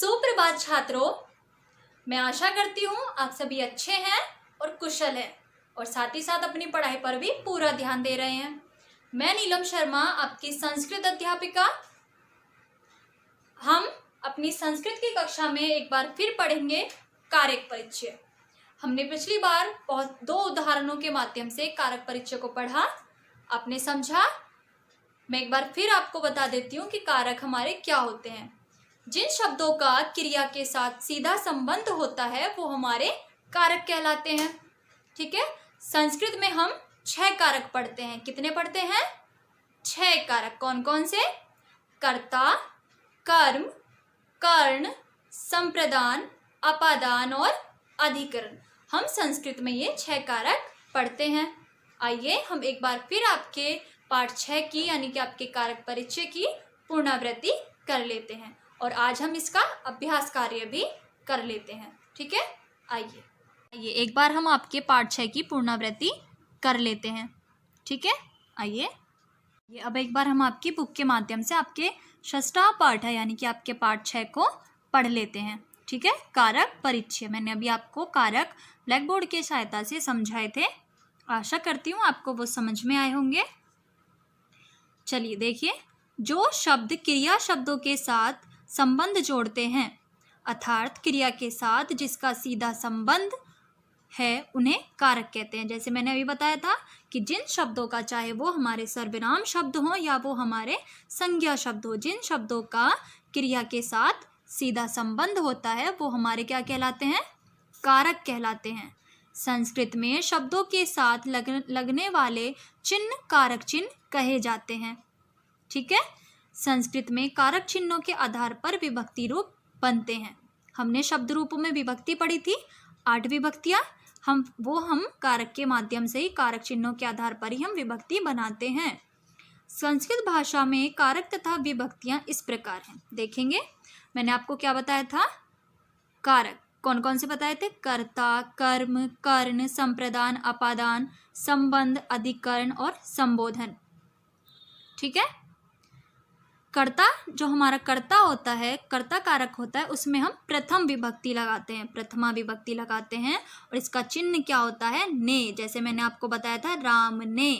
सुप्रभात छात्रों, मैं आशा करती हूँ आप सभी अच्छे हैं और कुशल हैं और साथ ही साथ अपनी पढ़ाई पर भी पूरा ध्यान दे रहे हैं। मैं नीलम शर्मा, आपकी संस्कृत अध्यापिका। हम अपनी संस्कृत की कक्षा में एक बार फिर पढ़ेंगे कारक परिचय। हमने पिछली बार दो उदाहरणों के माध्यम से कारक परिचय को पढ़ा, आपने समझा। मैं एक बार फिर आपको बता देती हूँ कि कारक हमारे क्या होते हैं। जिन शब्दों का क्रिया के साथ सीधा संबंध होता है वो हमारे कारक कहलाते हैं। ठीक है, संस्कृत में हम 6 कारक पढ़ते हैं। कितने पढ़ते हैं? 6 कारक। कौन कौन से? कर्ता, कर्म, कर्ण, संप्रदान, अपादान और अधिकरण। हम संस्कृत में ये 6 कारक पढ़ते हैं। आइए हम एक बार फिर आपके पाठ 6 की यानी कि आपके कारक परिचय की पुनरावृत्ति कर लेते हैं और आज हम इसका अभ्यास कार्य भी कर लेते हैं। ठीक है, आइए एक बार हम आपके पाठ 6 की पुनरावृत्ति कर लेते हैं। ठीक है, आइए अब एक बार हम आपकी बुक के माध्यम से आपके षष्ठा पाठ है यानी कि आपके पाठ 6 को पढ़ लेते हैं। ठीक है, कारक परिचय। मैंने अभी आपको कारक ब्लैक बोर्ड की सहायता से समझाए थे। आशा करती हूँ आपको वो समझ में आए होंगे। चलिए देखिए, जो शब्द क्रिया शब्दों के साथ संबंध जोड़ते हैं अर्थात क्रिया के साथ जिसका सीधा संबंध है उन्हें कारक कहते हैं। जैसे मैंने अभी बताया था कि जिन शब्दों का, चाहे वो हमारे सर्वनाम शब्द हो या वो हमारे संज्ञा शब्द हो, जिन शब्दों का क्रिया के साथ सीधा संबंध होता है वो हमारे क्या कहलाते हैं? कारक कहलाते हैं। संस्कृत में शब्दों के साथ लगने वाले चिन्ह कारक चिन्ह कहे जाते हैं। ठीक है, संस्कृत में कारक चिन्हों के आधार पर विभक्ति रूप बनते हैं। हमने शब्द रूपों में विभक्ति पढ़ी थी, 8 विभक्तियां। हम कारक के माध्यम से ही, कारक चिन्हों के आधार पर ही हम विभक्ति बनाते हैं। संस्कृत भाषा में कारक तथा विभक्तियां इस प्रकार हैं। देखेंगे, मैंने आपको क्या बताया था? कारक कौन कौन से बताए थे? कर्ता, कर्म, कर्ण, संप्रदान, अपादान, संबंध, अधिकरण और संबोधन। ठीक है, कर्ता जो हमारा कर्ता होता है, कर्ता कारक होता है, उसमें हम प्रथम विभक्ति लगाते हैं, प्रथमा विभक्ति लगाते हैं और इसका चिन्ह क्या होता है? ने। जैसे मैंने आपको बताया था, राम ने।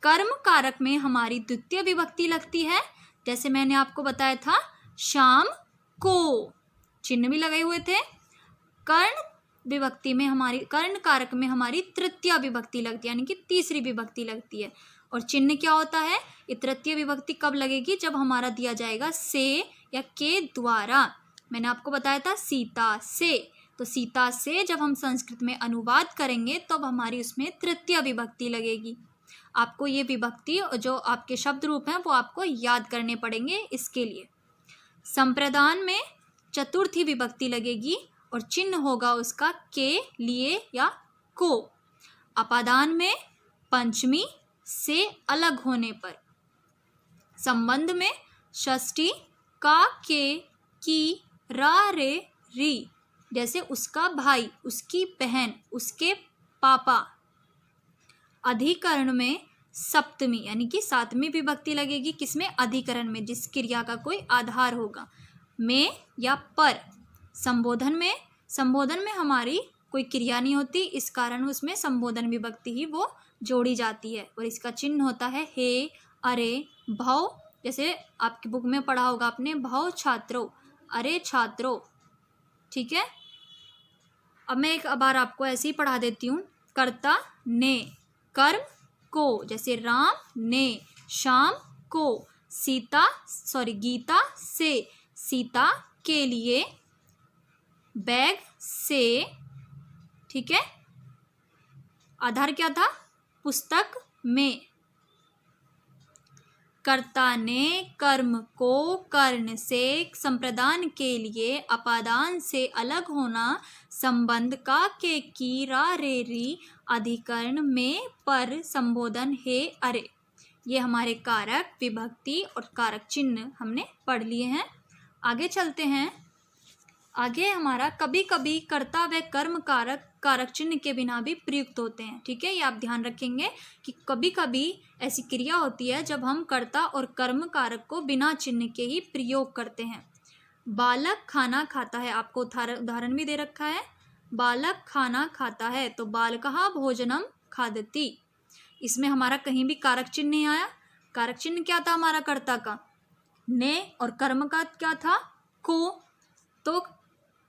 कर्म कारक में हमारी द्वितीय विभक्ति लगती है। जैसे मैंने आपको बताया था, शाम को, चिन्ह भी लगे हुए थे। कर्ण विभक्ति में हमारी, कर्ण कारक में हमारी तृतीय विभक्ति लगती है यानी कि तीसरी विभक्ति लगती है। और चिन्ह क्या होता है? ये तृतीय विभक्ति कब लगेगी? जब हमारा दिया जाएगा से या के द्वारा। मैंने आपको बताया था सीता से, तो सीता से जब हम संस्कृत में अनुवाद करेंगे तब तो हमारी उसमें तृतीय विभक्ति लगेगी। आपको ये विभक्ति जो आपके शब्द रूप हैं वो आपको याद करने पड़ेंगे। इसके लिए संप्रदान में चतुर्थी विभक्ति लगेगी और चिन्ह होगा उसका के लिए या को। अपादान में पंचमी से अलग होने पर। संबंध में षष्ठी का, के, की, रा, रे, री। जैसे उसका भाई, उसकी बहन, उसके पापा। अधिकरण में सप्तमी यानी कि 7वीं विभक्ति लगेगी। किसमें? अधिकरण में, जिस क्रिया का कोई आधार होगा, में या पर। संबोधन में हमारी कोई क्रिया नहीं होती, इस कारण उसमें संबोधन विभक्ति ही वो जोड़ी जाती है और इसका चिन्ह होता है हे, अरे, भव। जैसे आपकी बुक में पढ़ा होगा आपने, भव छात्रों, अरे छात्रों। ठीक है, अब मैं एक बार आपको ऐसे ही पढ़ा देती हूँ। कर्ता ने, कर्म को, जैसे राम ने, शाम को, गीता से, सीता के लिए, बैग से। ठीक है, आधार क्या था? पुस्तक में। कर्ता ने कर्म को कर्ण से, संप्रदान के लिए, अपादान से अलग होना, संबंध का, के, की, रा, रे, री। अधिकरण में पर, संबोधन हे, अरे। ये हमारे कारक, विभक्ति और कारक चिन्ह हमने पढ़ लिए हैं। आगे चलते हैं। आगे हमारा कभी कभी कर्ता व कर्म कारक चिन्ह के बिना भी प्रयुक्त होते हैं। ठीक है, ये आप ध्यान रखेंगे कि कभी कभी ऐसी क्रिया होती है जब हम कर्ता और कर्म कारक को बिना चिन्ह के ही प्रयोग करते हैं। बालक खाना खाता है, आपको उदाहरण भी दे रखा है। बालक खाना खाता है, तो बालकः भोजनम खादति। इसमें हमारा कहीं भी कारक चिन्ह नहीं आया। कारक चिन्ह क्या था हमारा कर्ता का? ने, और कर्म का क्या था? को। तो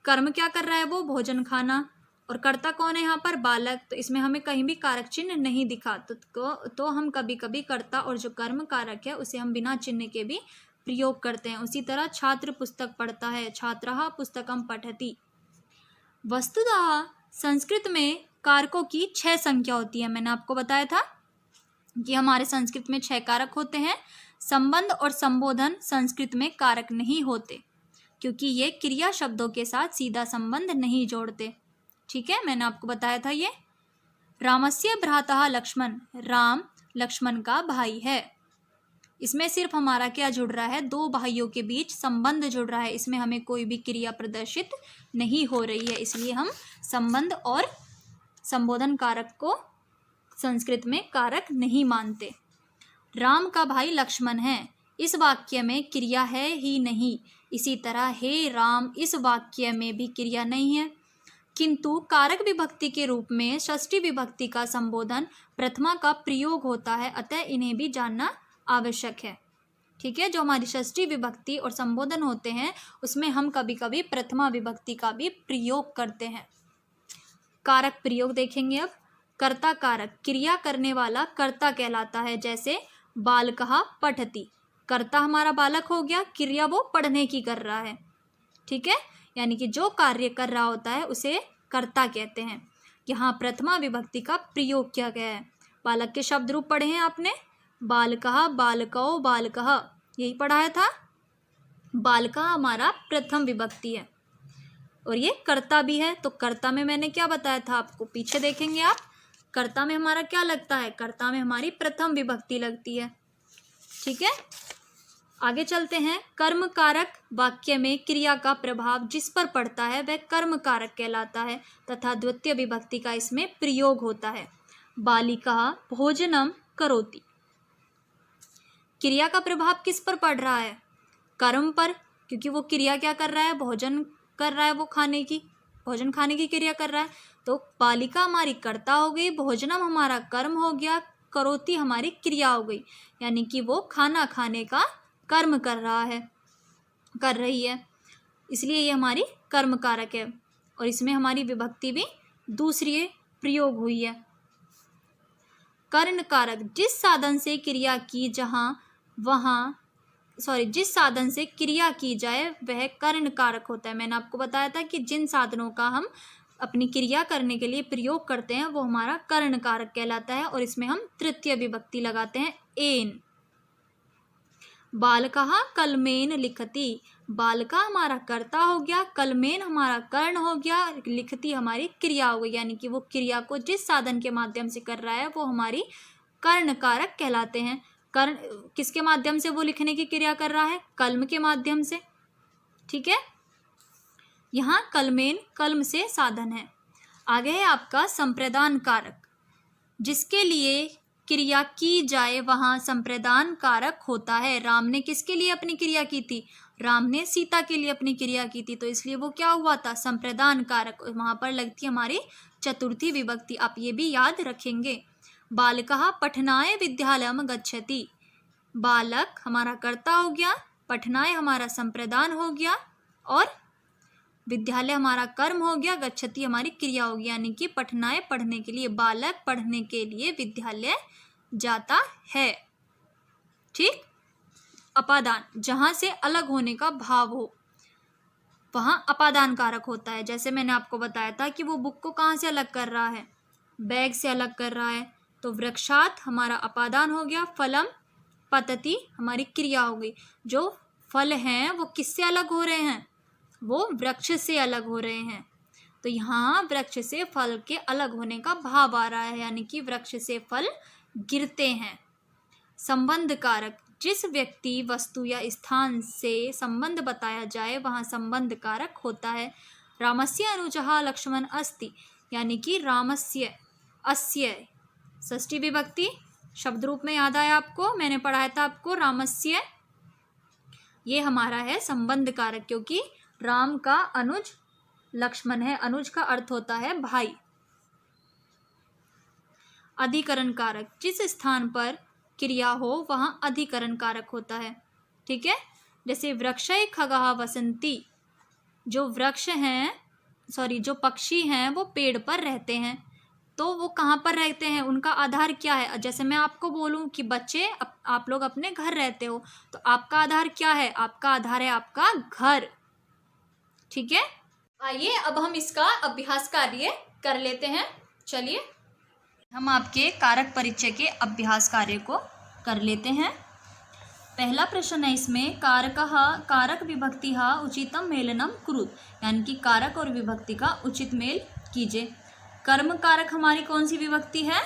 कर्म क्या कर रहा है? वो भोजन खाना। और कर्ता कौन है यहाँ पर? बालक। तो इसमें हमें कहीं भी कारक चिन्ह नहीं दिखा। तो हम कभी कभी कर्ता और जो कर्म कारक है उसे हम बिना चिन्ह के भी प्रयोग करते हैं। उसी तरह छात्र पुस्तक पढ़ता है, छात्रः पुस्तकम पठति। वस्तुतः संस्कृत में कारकों की 6 संख्या होती है। मैंने आपको बताया था कि हमारे संस्कृत में 6 कारक होते हैं। संबंध और संबोधन संस्कृत में कारक नहीं होते, क्योंकि ये क्रिया शब्दों के साथ सीधा संबंध नहीं जोड़ते। ठीक है, मैंने आपको बताया था ये। रामस्य भ्रातः लक्ष्मण, राम लक्ष्मण का भाई है। इसमें सिर्फ हमारा क्या जुड़ रहा है? 2 भाइयों के बीच संबंध जुड़ रहा है। इसमें हमें कोई भी क्रिया प्रदर्शित नहीं हो रही है, इसलिए हम संबंध और संबोधन कारक को संस्कृत में कारक नहीं मानते। राम का भाई लक्ष्मण है, इस वाक्य में क्रिया है ही नहीं। इसी तरह हे राम, इस वाक्य में भी क्रिया नहीं है, किंतु कारक विभक्ति के रूप में षष्ठी विभक्ति का संबोधन प्रथमा का प्रयोग होता है, अतः इन्हें भी जानना आवश्यक है। ठीक है, जो हमारी षष्ठी विभक्ति और संबोधन होते हैं उसमें हम कभी कभी प्रथमा विभक्ति का भी प्रयोग करते हैं। कारक प्रयोग देखेंगे अब। कर्ता कारक, क्रिया करने वाला कर्ता कहलाता है। जैसे बालकः पठति, कर्ता हमारा बालक हो गया, क्रिया वो पढ़ने की कर रहा है। ठीक है, यानी कि जो कार्य कर रहा होता है उसे कर्ता कहते हैं। यहाँ प्रथमा विभक्ति का प्रयोग किया गया है। बालक के शब्द रूप पढ़े हैं आपने, बालकः, बालकौ, बालकः, यही पढ़ाया था। बालका हमारा प्रथम विभक्ति है और ये कर्ता भी है। तो कर्ता में मैंने क्या बताया था आपको, पीछे देखेंगे आप। कर्ता में हमारा क्या लगता है? कर्ता में हमारी प्रथम विभक्ति लगती है। ठीक है, आगे चलते हैं। कर्म कारक वाक्य में क्रिया का प्रभाव जिस पर पड़ता है वह कर्म कारक कहलाता है तथा द्वितीय विभक्ति का इसमें प्रयोग होता है। बालिका भोजनम करोति, क्रिया का प्रभाव किस पर पड़ रहा है? कर्म पर, क्योंकि वो क्रिया क्या कर रहा है? भोजन कर रहा है, वो खाने की, भोजन खाने की क्रिया कर रहा है। तो बालिका हमारी कर्ता हो गई, भोजनम हमारा कर्म हो गया, करोति हमारी क्रिया हो गई, यानी कि वो खाना खाने का कर्म कर रहा है, कर रही है, इसलिए ये हमारी कर्म कारक है। और इसमें हमारी विभक्ति भी दूसरी प्रयोग हुई है। कर्ण कारक, जिस साधन से क्रिया की जिस साधन से क्रिया की जाए वह कर्ण कारक होता है। मैंने आपको बताया था कि जिन साधनों का हम अपनी क्रिया करने के लिए प्रयोग करते हैं वो हमारा कर्ण कारक कहलाता है और इसमें हम तृतीय विभक्ति लगाते हैं एन। बालकः कलमेन लिखति, बालका हमारा कर्ता हो गया, कलमेन हमारा कर्ण हो गया, लिखति हमारी क्रिया हो गई, यानी कि वो क्रिया को जिस साधन के माध्यम से कर रहा है वो हमारी कर्ण कारक कहलाते हैं। कर्ण किसके माध्यम से वो लिखने की क्रिया कर रहा है? कलम के माध्यम से। ठीक है, यहाँ कलमेन कलम से साधन है। आगे है आपका संप्रदान कारक, जिसके लिए क्रिया की जाए वहाँ संप्रदान कारक होता है। राम ने किसके लिए अपनी क्रिया की थी? राम ने सीता के लिए अपनी क्रिया की थी, तो इसलिए वो क्या हुआ था? संप्रदान कारक। वहाँ पर लगती हमारी चतुर्थी विभक्ति, आप ये भी याद रखेंगे। बालकः पठनाय विद्यालयम गच्छति, बालक हमारा कर्ता हो गया, पठनाय हमारा संप्रदान हो गया और विद्यालय हमारा कर्म हो गया, गच्छति हमारी क्रिया होगी, यानी कि पठनाय पढ़ने के लिए, बालक पढ़ने के लिए विद्यालय जाता है। ठीक, अपादान, जहां से अलग होने का भाव हो वहां अपादान कारक होता है। जैसे मैंने आपको बताया था कि वो बुक को कहाँ से अलग कर रहा है? बैग से अलग कर रहा है, तो वृक्षात हमारा अपादान हो गया, फलम पतति हमारी क्रिया हो गई। जो फल हैं वो किससे अलग हो रहे हैं? वो वृक्ष से अलग हो रहे हैं, तो यहाँ वृक्ष से फल के अलग होने का भाव आ रहा है, यानी कि वृक्ष से फल गिरते हैं। संबंध कारक, जिस व्यक्ति वस्तु या स्थान से संबंध बताया जाए वहाँ संबंध कारक होता है। रामस्य अनुजः लक्ष्मण अस्ति, यानी कि रामस्य अस्य षष्ठी विभक्ति शब्द रूप में याद आया आपको? मैंने पढ़ाया था आपको रामस्य, ये हमारा है संबंध कारक, क्योंकि राम का अनुज लक्ष्मण है। अनुज का अर्थ होता है भाई। अधिकरण कारक, जिस स्थान पर क्रिया हो वहां अधिकरण कारक होता है। ठीक है, जैसे वृक्षय खगः वसंती, जो वृक्ष हैं जो पक्षी हैं वो पेड़ पर रहते हैं, तो वो कहाँ पर रहते हैं, उनका आधार क्या है। जैसे मैं आपको बोलूं कि बच्चे आप लोग अपने घर रहते हो, तो आपका आधार क्या है, आपका आधार है आपका घर। ठीक है, आइए अब हम इसका अभ्यास कार्य कर लेते हैं। चलिए हम आपके कारक परिचय के अभ्यास कार्य को कर लेते हैं। पहला प्रश्न है इसमें, कारक विभक्ति उचितम मेलनम कुरुत, यानी कि कारक और विभक्ति का उचित मेल कीजिए। कर्म कारक हमारी कौन सी विभक्ति है,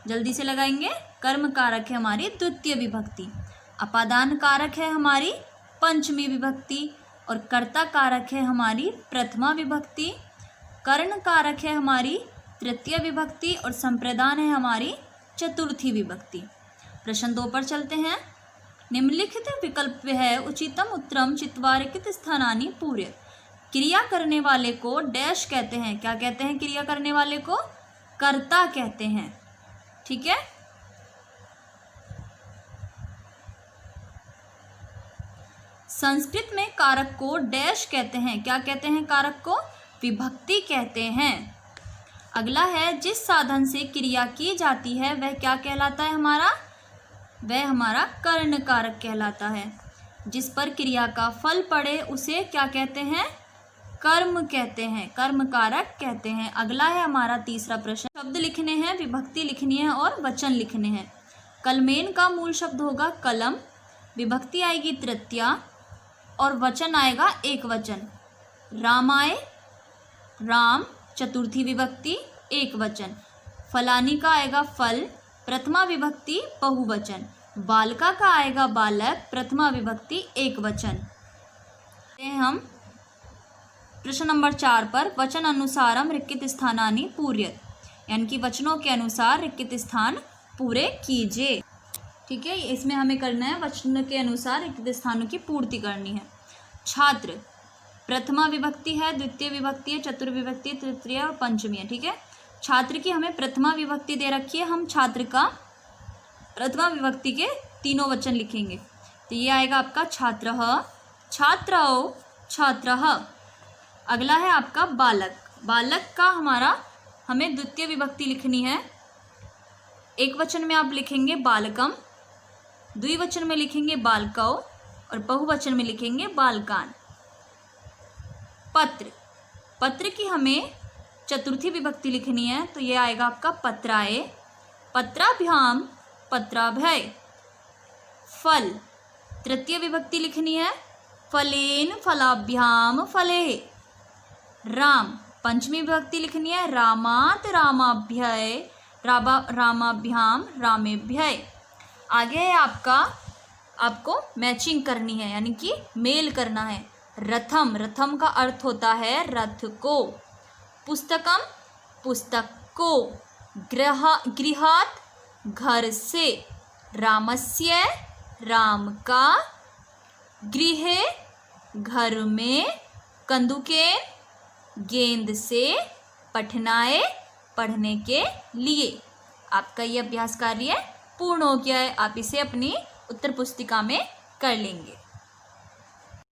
जल्दी से लगाएंगे। कर्म कारक है हमारी द्वितीय विभक्ति। अपादान कारक है हमारी पंचमी विभक्ति, और कर्ता कारक है हमारी प्रथमा विभक्ति। कर्ण कारक है हमारी तृतीय विभक्ति, और संप्रदान है हमारी चतुर्थी विभक्ति। प्रश्न 2 पर चलते हैं। निम्नलिखित विकल्प है उचितम उत्तरम चित्वारिकित स्थानानि पूर्य। क्रिया करने वाले को डैश कहते हैं, क्या कहते हैं, क्रिया करने वाले को कर्ता कहते हैं। ठीक है, संस्कृत में कारक को डैश कहते हैं, क्या कहते हैं, कारक को विभक्ति कहते हैं। अगला है, जिस साधन से क्रिया की जाती है वह क्या कहलाता है हमारा, वह हमारा कर्ण कारक कहलाता है। जिस पर क्रिया का फल पड़े उसे क्या कहते हैं, कर्म कहते हैं, कर्म कारक कहते हैं। अगला है हमारा तीसरा प्रश्न, शब्द लिखने हैं, विभक्ति लिखनी है और वचन लिखने हैं। कलमेन का मूल शब्द होगा कलम, विभक्ति आएगी तृतीया और वचन आएगा एक वचन। रामाय राम, चतुर्थी विभक्ति एक वचन। फलानी का आएगा फल, प्रथमा विभक्ति बहुवचन। बालका का आएगा बालक, प्रथमा विभक्ति एक वचन। हम प्रश्न नंबर 4 पर, वचन अनुसारम रिक्तित स्थानानि पूर्यत, यानी कि वचनों के अनुसार रिक्तित स्थान पूरे कीजिए। ठीक है, इसमें हमें करना है वचन के अनुसार रिक्तित स्थानों की पूर्ति करनी है। छात्र प्रथमा विभक्ति है, द्वितीय विभक्ति है, चतुर्विभक्ति, तृतीय और पंचमी है। ठीक है, छात्र की हमें प्रथमा विभक्ति दे रखी है, हम छात्र का प्रथमा विभक्ति के तीनों वचन लिखेंगे। तो ये आएगा आपका छात्रः, छात्रौ, छात्रः। अगला है आपका बालक, बालक का हमारा हमें द्वितीय विभक्ति लिखनी है। एक वचन में आप लिखेंगे बालकम, द्विवचन में लिखेंगे बालकौ और बहुवचन में लिखेंगे बालकान। पत्र, पत्र की हमें चतुर्थी विभक्ति लिखनी है, तो ये आएगा आपका पत्राय, पत्राभ्याम, पत्राभय। फल, तृतीय विभक्ति लिखनी है, फलेन, फलाभ्याम, फलेः। राम, पंचमी विभक्ति लिखनी है, रामात, रामाभ्यय, रामाभ्याम, रामेभ्यय। आगे है आपको मैचिंग करनी है, यानी कि मेल करना है। रथम, रथम का अर्थ होता है रथ को। पुस्तकम, पुस्तक को। गृहात, घर से। रामस्य, राम का। गृहे, घर में। कंदुके, गेंद से। पठनाय, पढ़ने के लिए। आपका ये अभ्यास कार्य पूर्ण हो गया है, आप इसे अपनी उत्तर पुस्तिका में कर लेंगे।